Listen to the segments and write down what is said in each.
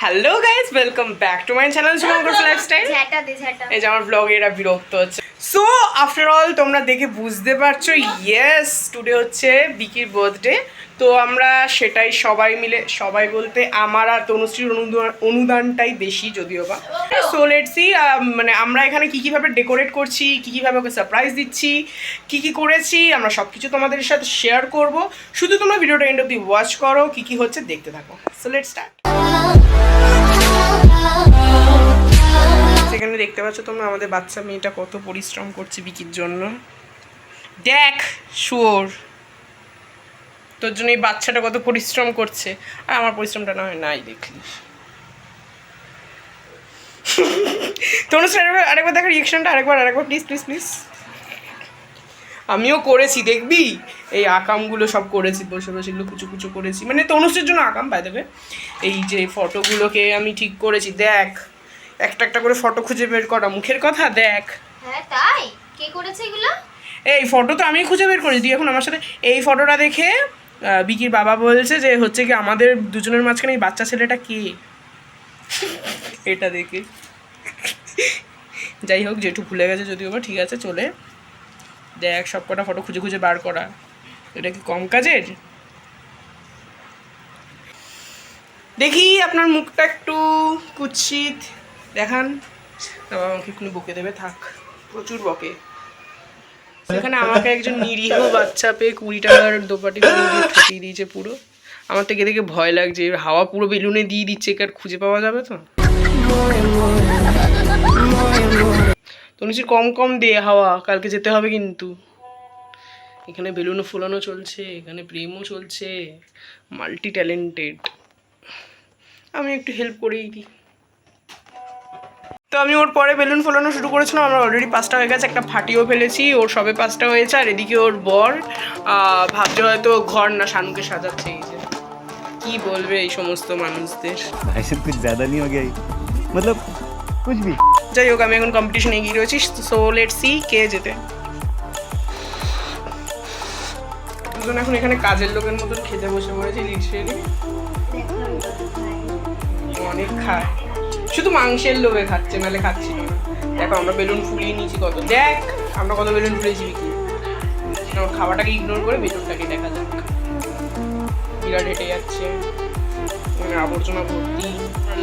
Hello guys, welcome back to my channel Shubhankar's lifestyle. এই যে আমার ব্লগে এরা বিরক্ত হচ্ছে। সো আফটার অল তোমরা দেখে বুঝতে পারছো, ইয়েস টুডে হচ্ছে বিকির বার্থডে। তো আমরা সেটাই সবাই মিলে, সবাই বলতে আমার আর তনুশ্রীর অনুদানটাই বেশি যদিও বা। সো লেটস সি মানে আমরা এখানে কী কীভাবে ডেকোরেট করছি, কী কীভাবে ওকে সারপ্রাইজ দিচ্ছি, কী কী করেছি আমরা সব কিছু তোমাদের সাথে শেয়ার করব। শুধু তোমরা ভিডিওটা এন্ড অব্দি ওয়াচ করো, কী কী হচ্ছে দেখতে থাকো। So let's start. সেখানে দেখতে পাচ্ছ তোমরা আমাদের বাচ্চা মেয়েটা কত পরিশ্রম করছে বিকির জন্য। দেখ শুয়োর, তোর জন্য এই বাচ্চাটা কত পরিশ্রম করছে, আর আমার পরিশ্রমটা না হয় নাই দেখলি। তোমরা আরেকবার দেখো রিয়েকশনটা, আরেকবার প্লিজ প্লিজ প্লিজ। আমিও করেছি দেখবি, এই আকামগুলো সব করেছি, বসে বসে এগুলো কুচু কুচু করেছি, মানে তনুশ্রীর জন্য আকাম পাই দেবে। এই যে ফটোগুলোকে আমি ঠিক করেছি, দেখ একটা একটা করে ফটো খুঁজে বের করা, মুখের কথা দেখ। হ্যাঁ তাই, কে করেছে এগুলো? এই ফটো তো আমি খুঁজে বের করেছি, এখন আমার সাথে এই ফটোটা দেখে বিকির বাবা বলছে যে হচ্ছে কি আমাদের দুজনের মাঝখানে এই বাচ্চা ছেলেটা কে, এটা দেখে। যাই হোক, যেটু ভুলে গেছে যদিও বা, ঠিক আছে চলে দেখ সব কটা ফটো খুঁজে খুঁজে বার করা, এটা কি কম কাজের? দেখি আপনার মুখটা একটু কুৎসিত দেখান। বাবা আমাকে একটু বকে দেবে, থাক প্রচুর বকে। এখানে আমাকে একজন নিরীহ বাচ্চা পেয়ে 20 টাকার দোপাটি ঠকিয়ে দিয়েছে পুরো। আমার থেকে দেখে ভয় লাগছে, হাওয়া পুরো বেলুনে দিয়ে দিচ্ছে, কার খুঁজে পাওয়া যাবে তো। তনুশ্রী কম কম দিয়ে হাওয়া, কালকে যেতে হবে কিন্তু। এখানে বেলুনও ফোলানো চলছে, এখানে প্রেমও চলছে, মাল্টি ট্যালেন্টেড। আমি একটু হেল্প করেই দিই। তো আমি ওর পরে বেলুন ফোলানো শুরু করেছিলাম, আমার অলরেডি 5টা হয়ে গেছে, একটা ফাটিয়েও ফেলেছি, ওর সবে 5টা হয়েছে। আর এদিকে ওর বর ভাবছে হয়তো ঘর না শানুকে সাজাচ্ছে। এই যে কি বলবে এই সমস্ত মানুষদের, যাই হোক আমি এখন কম্পিটিশনে এগিয়ে রয়েছি। সো লেটস সি কে জেতে। দুজন এখন এখানে কাজের লোকের মতন খেতে বসে পড়েছে, লিটারেলি অনেক খায়, শুধু মাংসের লোভে খাচ্ছে, নাহলে খাচ্ছি না। দেখো আমরা বেলুন ফুলিয়ে নিয়েছি কত, দেখ আমরা কত বেলুন ফুলিয়েছি কি। খাওয়াটাকে ইগনোর করে বেলুনটাকে দেখা যাক। বিরাট হেঁটে যাচ্ছে, এখানে আবর্জনা ভর্তি।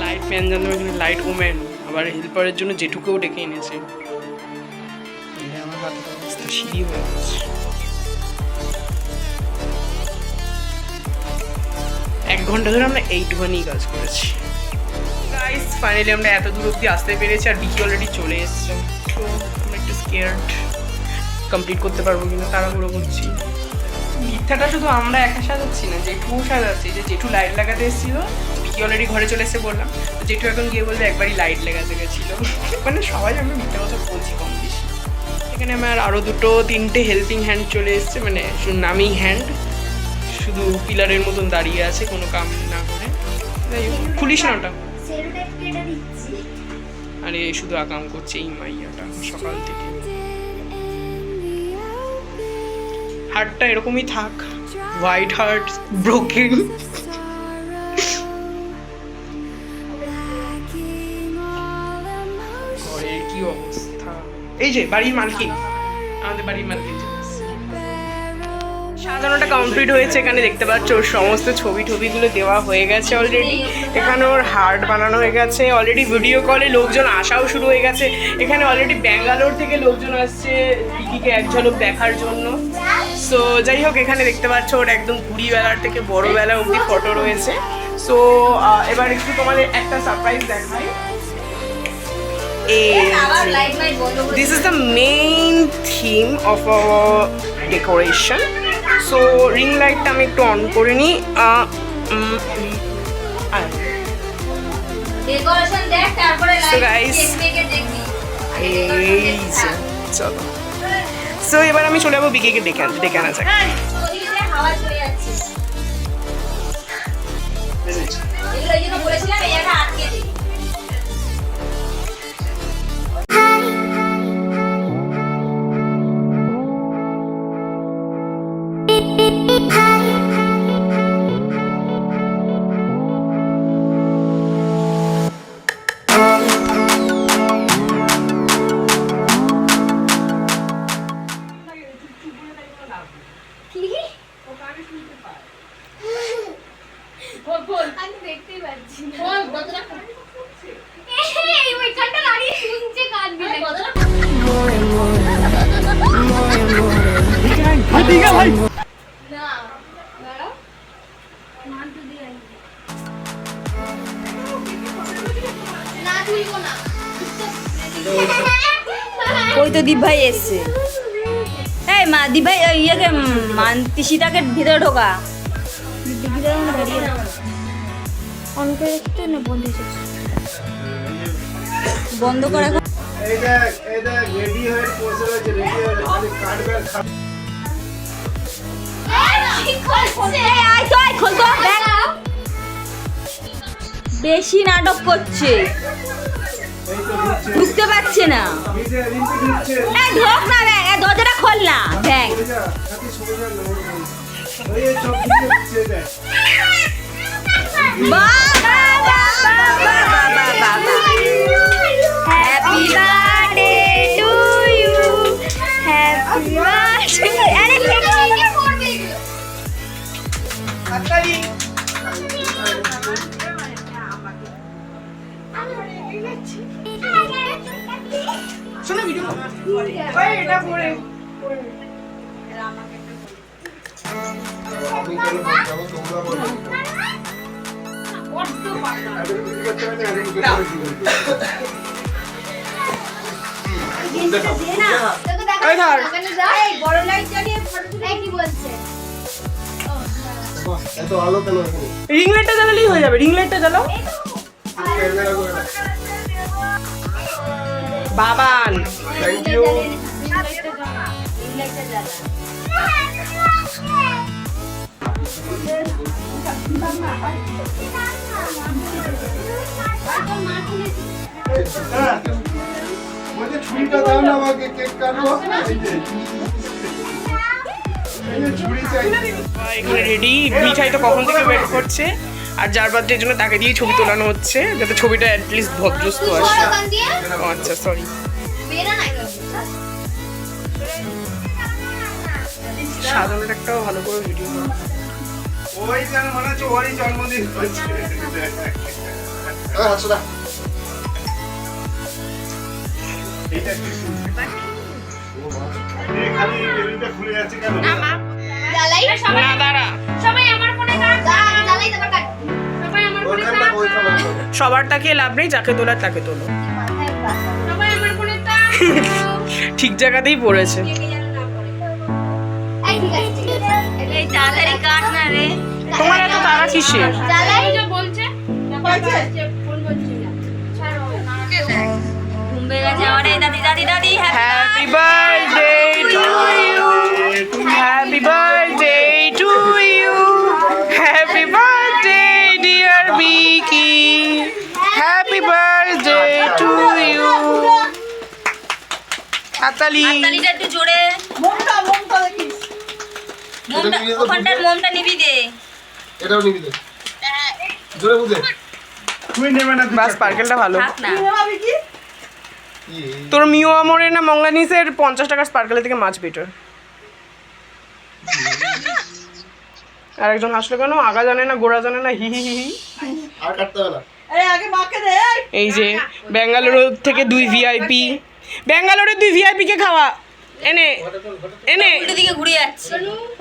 লাইট ফ্যান জানলাম, এখানে লাইট ওম্যান, আবার হেল্পারের জন্য জেঠুকেও ডেকে এনেছে। আমার হাতের অবস্থা সিঁড়ি হয়ে গেছে। 1 ঘন্টা ধরে আমরা এইটুখানি কাজ করেছি। গাইস ফাইনালি আমরা এত দূর অব্দি আসতে পেরেছি, আর বিকি অলরেডি চলে এসছে। তো আমরা একটু স্কেয়ার্ড, কমপ্লিট করতে পারবো কিনা তাড়াহুড়ো করছি। মিথ্যাটা শুধু আমরা একা সাজাচ্ছি না, জেঠুও সাজাচ্ছি। যে জেঠু লাইট লাগাতে এসেছিল, বিকি অলরেডি ঘরে চলে এসে বললাম, তো জেঠু এখন গিয়ে বলতে একবারই লাইট লাগাতে গেছিলো। মানে সবাই আমরা মিথ্যা কথা বলছি কম বেশি। এখানে আমার আরও 2-3টে হেল্পিং হ্যান্ড চলে এসছে, মানে নামি হ্যান্ড, শুধু পিলারের মতন দাঁড়িয়ে আছে কোনো কাম না করে। খুলিস না ওটা। আরে শুধু আকাম করছে এই মাইয়াটা সকাল থেকে। হার্টটা এরকমই থাক, হোয়াইট হার্ট ব্রোকেন। ঘরের কি অবস্থা। এই যে বাড়ির মালকিন, আমাদের বাড়ির মালকিন সাজানোটা কমপ্লিট হয়েছে। এখানে দেখতে পাচ্ছ ওর সমস্ত ছবি টবিগুলো দেওয়া হয়ে গেছে অলরেডি। এখানে ওর হার্ট বানানো হয়ে গেছে অলরেডি। ভিডিও কলে লোকজন আসাও শুরু হয়ে গেছে। এখানে অলরেডি ব্যাঙ্গালোর থেকে লোকজন আসছে বিকিকে এক ঝলক দেখার জন্য। সো যাই হোক, এখানে দেখতে পাচ্ছ ওর একদম কুড়িবেলার থেকে বড়োবেলা অবধি ফটো রয়েছে। সো এবার একটু তোমাদের একটা সারপ্রাইজ দেখাই। This is the main theme of our decoration. So ring লাইটটা আমি একটু অন করে নিই। চলো, সো এবার আমি চলে যাবো বিকেকে ডেকে আনা যাক। তুলবো না। ওই তো দীপ ভাই এসছে। এই মা দীপ ভাই ইয়েকে তিসিটাকে ভিতরে ঢোকা। বন্ধ করে এখন। রেডি হয়ে বসে রয়েছে, রেডি হয়ে খালি কাটবে আর খাবে। কি করছে? আয় তো আয়, খোল তো ব্যাগ। বেশি নাটক করছে, এই তো ঢুকছে, বুঝতে পারছে না। রিম্পি ঢুকছে। এই ঢোক না ব্যাগ, এই দরজাটা খোল না ব্যাগ। সরে যা, সাথী সরে যা, না, ওই এই সব ঢুকে ঢুকছে, দেখ। বাবা বাবা বাবা বাবা, happy birthday to you, happy birthday. আরে কি করবে এগুলো? হাততালি। শোনো ভিডিও ওই এটা পড়ে আমি কেন বলবো, তোমরা বলো। আরে কিছু করতে পারি না, আরে কিছু করতে পারি না। তোকে দেখা এই ধর। যাবে না, যা। এই বড় লাইট জ্বালিয়ে ফটো তুলে কি বলছে? বাহ, এত আলো কেন এখানে? রিং লাইটটা জ্বালালেই হয়ে যাবে, রিং লাইটটা জ্বালাও। ক্যামেরা করে না। Baban thank you. হ্যাঁ, বলছে ছুরিটা দাও না আমাকে, কেক কাটবো। এই যে, এই যে ছুরি চাই। এখানে রেডি, মিঠাই তো কখন থেকে ওয়েট করছে। আর যার বার্থডের জন্য তাকে দিয়ে ছবি তোলানো হচ্ছে, যাতে ছবিটা অ্যাটলিস্ট ভদ্রস্ত তুই আসে। বড় ওখান দিয়ে ও আচ্ছা, সরি। বেরা না কেন? সাধারণ একটাও ভালো করে ভিডিও করো। ওই যেন মনে হচ্ছে ওরই জন্মদিন হচ্ছে। হাসো না। এইটা কি শুনছি? ও মা। এই খালি বেলুনটা খুলে যাচ্ছে কেন? জ্বালাই না দাঁড়া, সবাই আমার ফোনে কাট। জ্বালাই তারপর কাট। সবাই আমার ফোনে ওইখানটা কাট। ওইখানে। সবারটাকে লাভ নেই, যাকে তোলার তাকে তোলো। সবাই আমার ফোনে কাট। ঠিক জায়গাতেই পড়েছে। এই ঠিক আছে, ঠিক আছে। এই তাড়াতাড়ি কাট না রে। তোমার এত তাড়া কিসের? জ্বালাই বলছে ফোন বলছি না ছাড়ো না ঘুম পেয়ে গেছে আমার। এই দাদি দাদি দাদি, happy birthday to you, happy birthday to you, happy birthday dear Vicky, happy birthday to you. হাততালি। হাততালিটা একটু জোরে। মোমটা ওখানটার মোমটা নিবি দে। এটাও নিবি দে। জোরে বুঝে। তুই নেবে না। বাস, স্পার্কেলটা ভালো। থাক না। তোর মিও আমরের না মঙ্গানিসের 50 টাকার স্পার্কেলের থেকে মাছ বেটার। আরেকজন হাসলো কেন? আগা জানে না, গোড়া জানে না, হি হি হি হি। আর কাটতে হবে না। এই যে ব্যাঙ্গালোর থেকে 2 ভিআইপি, ব্যাঙ্গালোরের 2 ভিআইপি কে খাওয়া এনে এনে। উল্টো দিকে ঘুরে যাচ্ছে।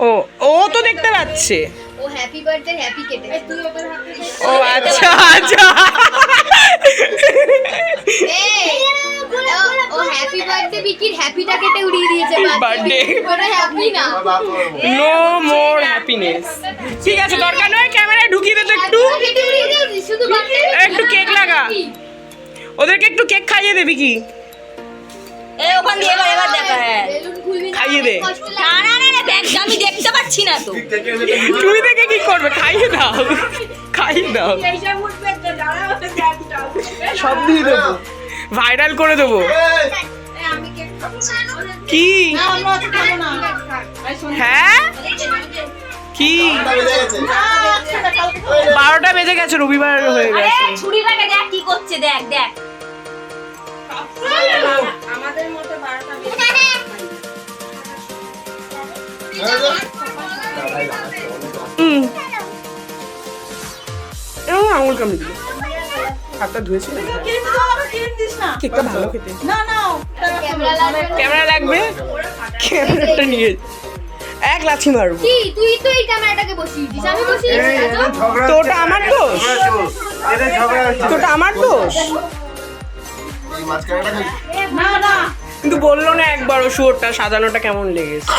ও ও তো দেখতে পাচ্ছে। ও হ্যাপি বার্থডে হ্যাপি কেটে। তুই ওদের হাতে দে। ও আচ্ছা আচ্ছা। এই ও হ্যাপি বার্থডে বিকির হ্যাপিটা কেটে উড়িয়ে দিয়েছে Birthday। ওটা হ্যাপি না। বাদ করবো। No more happiness. ঠিক আছে, দরকার নয়, ক্যামেরায় ঢুকিয়ে দে তো একটু। কেটে উড়িয়ে দিও, শুধু বার্থডে একটু কেক লাগা, ওদেরকে একটু কেক খাইয়ে দেবি কি? এই ওখান দিয়ে এবার দেখা। হ্যাঁ বেলুন খুলবি না, খাইয়ে দে। কষ্ট না লাগে। না না না, দেখ আমি দেখতে পাচ্ছি না তো। তুমি দেখে কি করবে? খাইয়ে দাও, খাইয়ে দাও, এইসব উঠবে তো দাঁড়াও একটা সব দিয়ে দেবো, ভাইরাল করে দেবো। আমি কেক খাবো না। কি? আমরা তো খাবো না হ্যাঁ কি? 12টা বেজে গেছে, রবিবার হয়ে আরে গেছে। ছুরিটাকে দেখ কি করছে, দেখ দেখ। আমাদের মতো 12টা হুম, এরকম আঙুল কামড়ে দিল। হাতটা ধুয়েছি না? কেকটা ভালো খেতে। ক্যামেরা লাগবে। ক্যামেরা লাগবে, ক্যামেরাটা নিয়ে এক লাথি মারবো। কি তুই তো এই ক্যামেরাটাকে বসিয়ে দিস, আমি বসিয়ে এই, দিই এটা ঝগড়া তোটা হচ্ছে। আমার দোষ, এটা ঝগড়া হচ্ছে। তোটা আমার দোষ। এই মাঝখানেটা খালি না না কিন্তু বললো না একবারও শুয়োরটা সাজানোটা কেমন লেগেছে,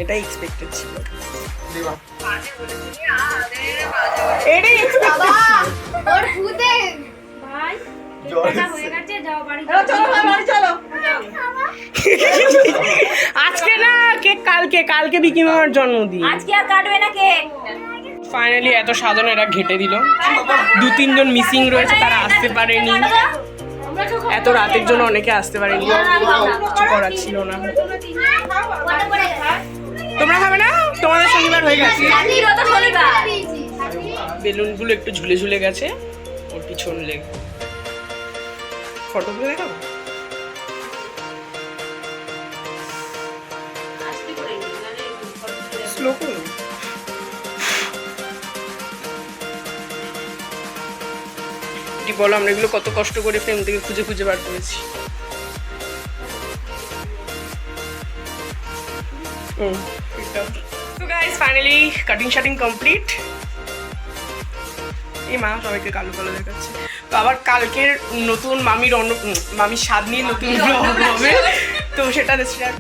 এটাই এক্সপেক্টেড ছিল। দেবা এটাই বাবা ওর ভূতে এবার চলো ভাই বাড়ি চলো আজকে না কেক, কালকে, কালকে বিকি মামার জন্মদিন। আজকে আর কাটবে না কেক। ফাইনালি এত সাজানো এরা ঘেটে দিল। 2-3 জন মিসিং রয়েছে, তারা আসতে পারেনি। এত রাতের জন্য অনেকে আসতে পারেনি, কিছু করার ছিল না। তোমরা খাবে না? তোমাদের শনিবার হয়ে গেছে। রাত্রিরও তো শনিবার। বেলুনগুলো একটু ঝুলে ঝুলে গেছে ওর পিছন লেগে। ফটোগুলো দেখাবো। স্লো করুন। বলো আমরা এগুলো কত কষ্ট করে ফ্রেম থেকে খুঁজে খুঁজে বার করেছি। তো guys finally cutting shirting complete. এই মা সবাইকে কালো কালো দেখাচ্ছে। তো আবার কালকের নতুন মামির মামির স্বাদ নিয়ে নতুন ব্লগ হবে, তো সেটা শেয়ার